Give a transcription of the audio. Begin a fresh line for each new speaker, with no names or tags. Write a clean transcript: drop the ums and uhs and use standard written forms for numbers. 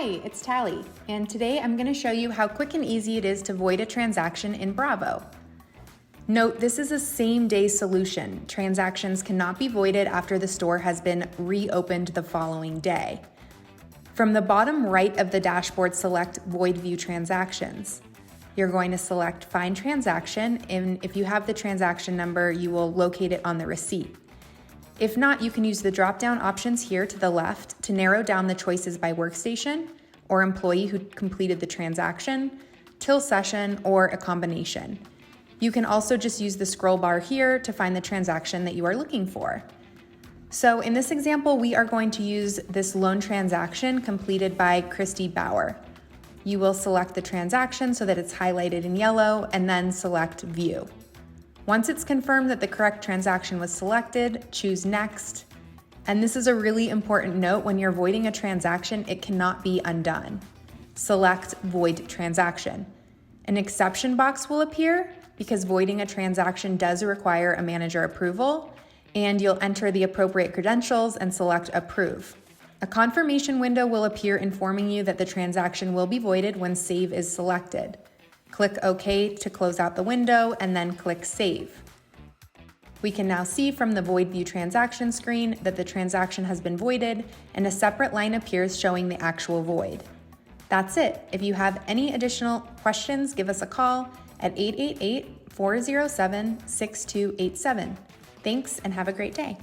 Hi, it's Tally, and today I'm going to show you how quick and easy it is to void a transaction in Bravo. Note, this is a same-day solution. Transactions cannot be voided after the store has been reopened the following day. From the bottom right of the dashboard, select Void View Transactions. You're going to select Find Transaction, and if you have the transaction number, you will locate it on the receipt. If not, you can use the drop-down options here to the left to narrow down the choices by workstation or employee who completed the transaction, till session, or a combination. You can also just use the scroll bar here to find the transaction that you are looking for. So in this example, we are going to use this loan transaction completed by Christy Bauer. You will select the transaction so that it's highlighted in yellow and then select View. Once it's confirmed that the correct transaction was selected, choose Next. And this is a really important note: when you're voiding a transaction, it cannot be undone. Select Void Transaction. An exception box will appear because voiding a transaction does require a manager approval, and you'll enter the appropriate credentials and select Approve. A confirmation window will appear informing you that the transaction will be voided when Save is selected. Click OK to close out the window and then click Save. We can now see from the Void View Transaction screen that the transaction has been voided and a separate line appears showing the actual void. That's it. If you have any additional questions, give us a call at 888-407-6287. Thanks and have a great day.